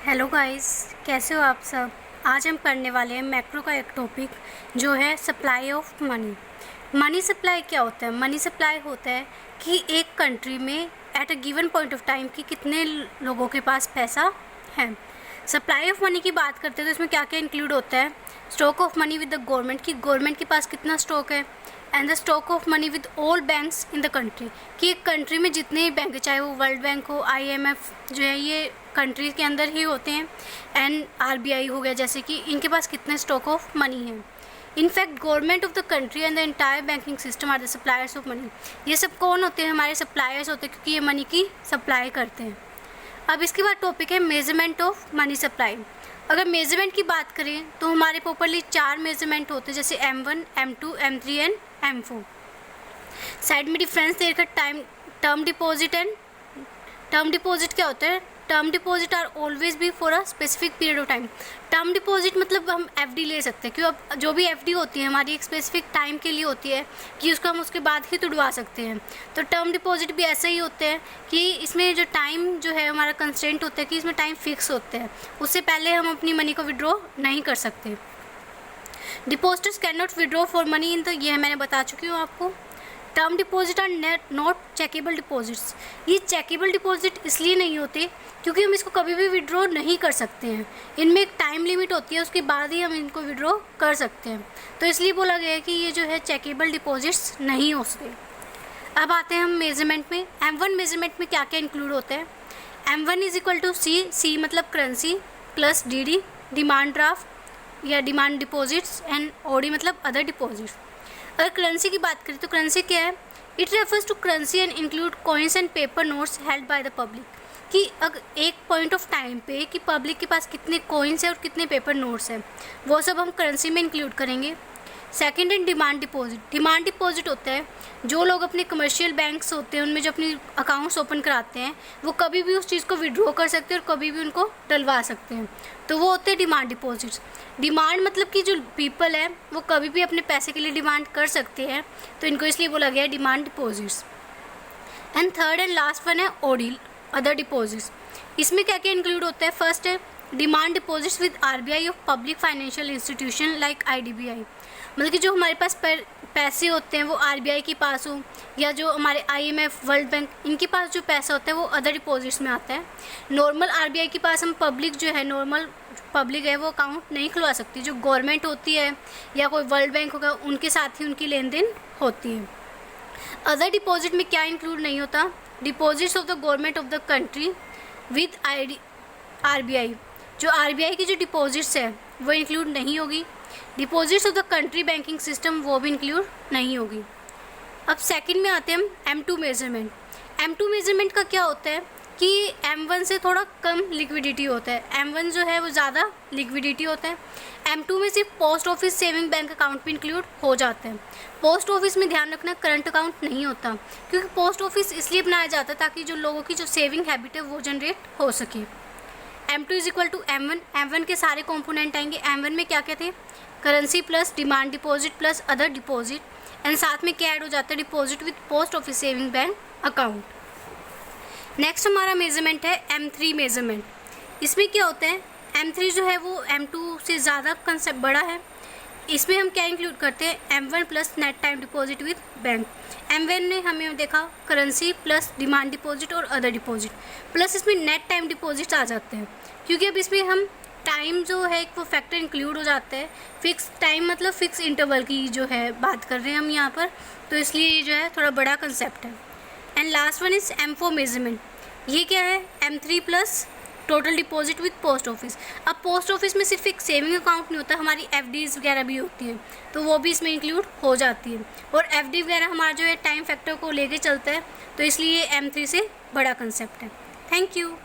Hello guys, कैसे हो आप सब। आज हम पढ़ने वाले हैं मैक्रो का एक टॉपिक जो है supply of money. Money supply क्या होता है? मनी सप्लाई होता है कि एक कंट्री में at a given point of time कि कितने लोगों के पास पैसा है। सप्लाई ऑफ मनी की बात करते हैं तो इसमें क्या क्या इंक्लूड होता है? Stock of money with the government कि गवर्नमेंट के पास कितना स्टॉक है, and the stock of money with all banks in the country कि एक कंट्री में जितने बैंक चाहे वो वर्ल्ड बैंक हो, IMF जो है ये कंट्री के अंदर ही होते हैं, एंड RBI हो गया जैसे कि इनके पास कितने स्टॉक ऑफ मनी है। In fact government of the country and the entire banking system are the suppliers of money. ये सब कौन होते हैं? हमारे सप्लायर्स होते हैं क्योंकि ये मनी की सप्लाई करते हैं। अब इसके बाद टॉपिक है मेजरमेंट ऑफ मनी सप्लाई। अगर मेजरमेंट की बात करें तो हमारे प्रॉपरली 4 मेजरमेंट होते हैं जैसे M1, M2, M3 and M4। Side में डिफरेंस देखकर term deposit and term deposit क्या होता है? Term deposit are always be for a specific period of time. Term deposit मतलब हम FD ले सकते हैं, क्यों? अब जो भी FD होती है हमारी एक स्पेसिफिक टाइम के लिए होती है कि उसको हम उसके बाद ही तुड़वा सकते हैं। तो टर्म डिपॉजिट भी ऐसे ही होते हैं कि इसमें जो टाइम जो है हमारा कंस्टेंट होता है कि इसमें टाइम फिक्स होते हैं, उससे पहले हम अपनी मनी को विड्रॉ नहीं कर सकते। Depositors can not withdraw for money in the, ये मैंने बता चुकी हूँ आपको। Term deposit are not chequable deposits. ये चेकेबल डिपॉजिट इसलिए नहीं होते क्योंकि हम इसको कभी भी विड्रॉ नहीं कर सकते हैं। इनमें एक टाइम लिमिट होती है, उसके बाद ही हम इनको विड्रॉ कर सकते हैं, तो इसलिए बोला गया है कि ये जो है चेकेबल डिपॉजिट्स नहीं हो सकते। अब आते हैं हम मेजरमेंट में। M1 मेजरमेंट में क्या क्या इंक्लूड होता है? M1 is equal to C मतलब currency plus DD demand draft या डिमांड डिपॉजिट्स एंड OD मतलब अदर डिपॉजिट्स। अगर करेंसी की बात करें तो करेंसी क्या है? It refers to currency and include coins and paper notes held by the public कि अगर एक पॉइंट ऑफ टाइम पे कि पब्लिक के पास कितने कॉइन्स हैं और कितने पेपर नोट्स हैं, वो सब हम करेंसी में इंक्लूड करेंगे। सेकेंड है डिमांड डिपॉजिट। डिमांड डिपॉजिट होता है जो लोग अपने कमर्शियल बैंक्स होते हैं उनमें जो अपनी अकाउंट्स ओपन कराते हैं वो कभी भी उस चीज़ को विड्रॉ कर सकते हैं और कभी भी उनको डलवा सकते हैं, तो वो होते हैं डिमांड डिपॉजिट्स। डिमांड मतलब कि जो पीपल है वो कभी भी अपने पैसे के लिए डिमांड कर सकते हैं, तो इनको इसलिए बोला गया है demand deposits. And third and last one है OD अदर डिपॉजिट्स। इसमें क्या क्या इंक्लूड होता है? फर्स्ट है demand deposits with RBI of public financial institution like IDBI, मतलब कि जो हमारे पास पैसे होते हैं वो RBI के पास हो या जो हमारे IMF वर्ल्ड बैंक इनके पास जो पैसा होता है वो अदर डिपॉजिट्स में आता है। नॉर्मल RBI के पास हम पब्लिक जो है नॉर्मल पब्लिक है वो अकाउंट नहीं खुलवा सकती, जो गवर्नमेंट होती है या कोई वर्ल्ड बैंक होगा उनके साथ ही उनकी लेन देन होती है। अदर डिपॉजिट में क्या इंक्लूड नहीं होता? Deposits of the government of the country with RBI, जो RBI की जो डिपॉजिट्स है वो इंक्लूड नहीं होगी। Deposits of the country banking system वो भी इंक्लूड नहीं होगी। अब सेकंड में आते हैं हम M2 मेजरमेंट। M2 मेजरमेंट का क्या होता है कि M1 से थोड़ा कम लिक्विडिटी होता है। M1 जो है वो ज़्यादा लिक्विडिटी होता है। M2 में सिर्फ post office saving bank account भी इंक्लूड हो जाते हैं। पोस्ट ऑफिस में ध्यान रखना करंट अकाउंट नहीं होता, क्योंकि पोस्ट ऑफिस इसलिए बनाया जाता है ताकि जो लोगों की जो सेविंग हैबिट है वो जनरेट हो सके। M2 is equal to M1। M1 के सारे कॉम्पोनेंट आएंगे। M1 में क्या क्या थे? Currency plus demand deposit plus other deposit, and साथ में क्या ऐड हो जाता है? Deposit with post office saving bank account. Next हमारा मेजरमेंट है M3 मेजरमेंट। इसमें क्या होता है? M3 जो है वो M2 से ज़्यादा कंसेप्ट बड़ा है। इसमें हम क्या इंक्लूड करते हैं? M1 plus net time deposit with bank. M1 ने हमें देखा करेंसी प्लस डिमांड डिपॉजिट और अदर डिपॉजिट, प्लस इसमें नेट टाइम डिपॉजिट आ जाते हैं, क्योंकि अब इसमें हम टाइम जो है वो फैक्टर इंक्लूड हो जाता है। फिक्स टाइम मतलब फिक्स इंटरवल की जो है बात कर रहे हैं हम यहाँ पर, तो इसलिए ये जो है थोड़ा बड़ा कंसेप्ट है। And last one is M4 measurement. ये क्या है? M3 plus total deposit with post office. अब पोस्ट ऑफिस में सिर्फ एक सेविंग अकाउंट नहीं होता, हमारी FDs वगैरह भी होती हैं, तो वो भी इसमें इंक्लूड हो जाती है। और FD वगैरह हमारा जो है टाइम फैक्टर को लेके चलता है, तो इसलिए M3 से बड़ा कंसेप्ट है। Thank you.